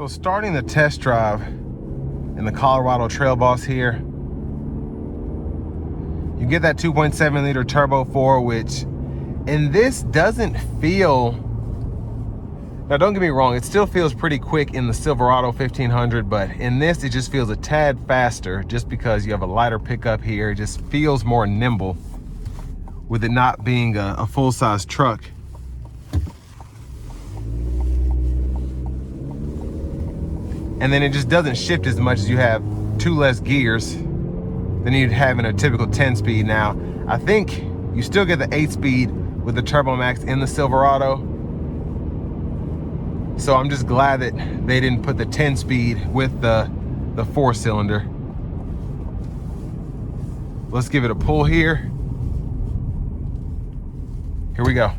So starting the test drive in the Colorado Trail Boss here, you get that 2.7 liter turbo 4, which in this doesn't feel, now don't get me wrong, it still feels pretty quick in the Silverado 1500, but in this it just feels a tad faster just because you have a lighter pickup here. It just feels more nimble with it not being a full-size truck. And then it just doesn't shift as much as you have 2 less gears than you'd have in a typical 10-speed. Now, I think you still get the 8-speed with the Turbo Max in the Silverado. So I'm just glad that they didn't put the 10-speed with the 4-cylinder. Let's give it a pull here. Here we go.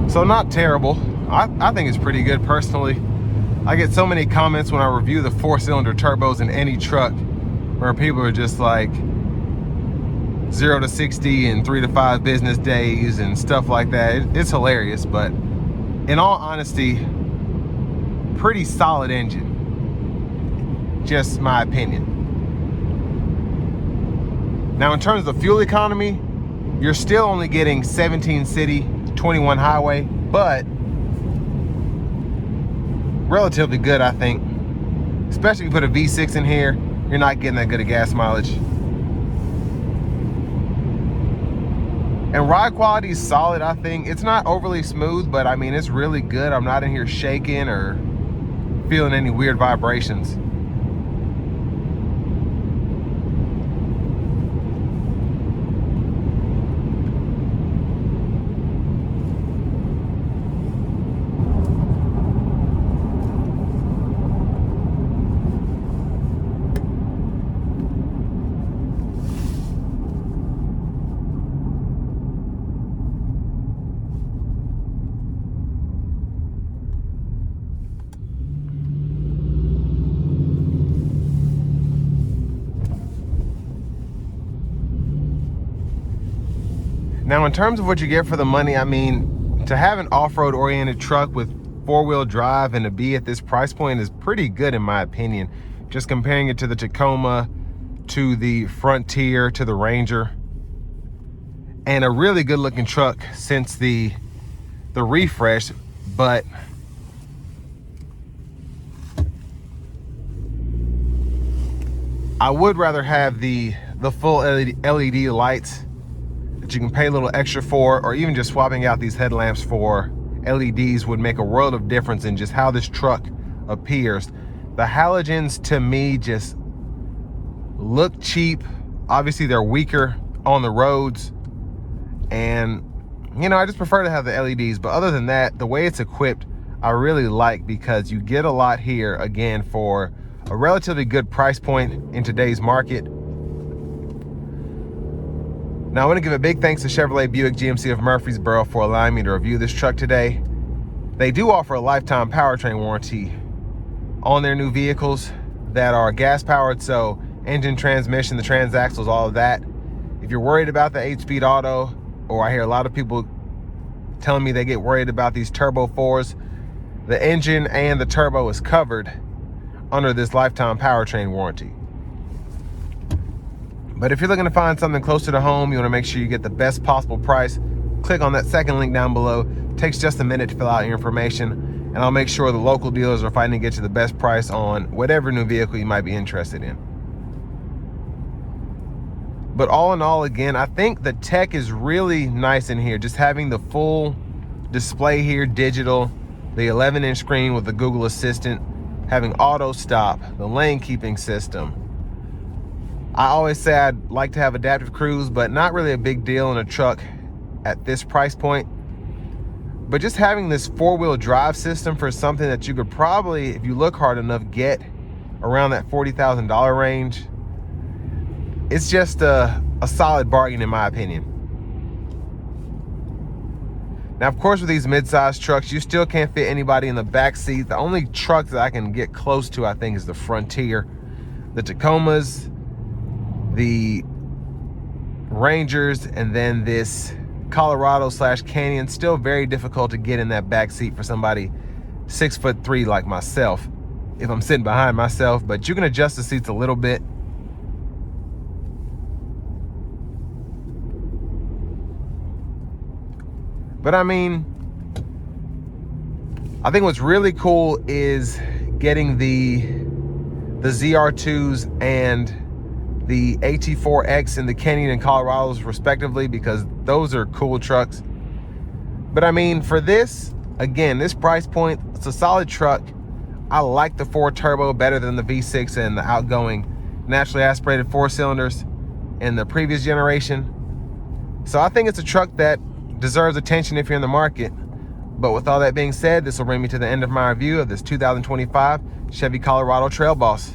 So not terrible. I think it's pretty good personally. I get so many comments when I review the 4-cylinder turbos in any truck where people are just like 0 to 60 in 3 to 5 business days and stuff like that. It's hilarious, but in all honesty, pretty solid engine. Just my opinion. Now in terms of fuel economy, you're still only getting 17 city, 21 highway, but relatively good, I think. Especially if you put a V6 in here, you're not getting that good of gas mileage. And ride quality is solid, I think. It's not overly smooth, but I mean, it's really good. I'm not in here shaking or feeling any weird vibrations. Now, in terms of what you get for the money, I mean, to have an off-road oriented truck with 4-wheel drive and to be at this price point is pretty good in my opinion. Just comparing it to the Tacoma, to the Frontier, to the Ranger, and a really good looking truck since the refresh. But I would rather have the full LED lights that you can pay a little extra for, or even just swapping out these headlamps for LEDs would make a world of difference in just how this truck appears. The halogens to me just look cheap. Obviously they're weaker on the roads, and you know, I just prefer to have the LEDs. But other than that, the way it's equipped I really like, because you get a lot here again for a relatively good price point in today's market. Now I want to give a big thanks to Chevrolet Buick GMC of Murfreesboro for allowing me to review this truck today. They do offer a lifetime powertrain warranty on their new vehicles that are gas powered, so engine, transmission, the transaxles, all of that. If you're worried about the 8-speed auto, or I hear a lot of people telling me they get worried about these turbo 4s, the engine and the turbo is covered under this lifetime powertrain warranty. But if you're looking to find something closer to home, you want to make sure you get the best possible price, click on that second link down below. It takes just a minute to fill out your information, and I'll make sure the local dealers are fighting to get you the best price on whatever new vehicle you might be interested in. But all in all, again, I think the tech is really nice in here. Just having the full display here, digital, the 11-inch screen with the Google Assistant, having auto stop, the lane keeping system. I always say I'd like to have adaptive cruise, but not really a big deal in a truck at this price point. But just having this 4-wheel drive system for something that you could probably, if you look hard enough, get around that $40,000 range, it's just a solid bargain in my opinion. Now, of course, with these mid-size trucks, you still can't fit anybody in the back seat. The only truck that I can get close to, I think, is the Frontier. The Tacomas, the Rangers, and then this Colorado/Canyon, still very difficult to get in that back seat for somebody 6'3" like myself, if I'm sitting behind myself. But you can adjust the seats a little bit. But I mean, I think what's really cool is getting the ZR2s and the AT4X and the Canyon and Colorados respectively, because those are cool trucks. But I mean, for this, again, this price point, it's a solid truck. I like the 4 turbo better than the V6 and the outgoing naturally aspirated 4 cylinders in the previous generation. So I think it's a truck that deserves attention if you're in the market. But with all that being said, this will bring me to the end of my review of this 2025 Chevy Colorado Trail Boss.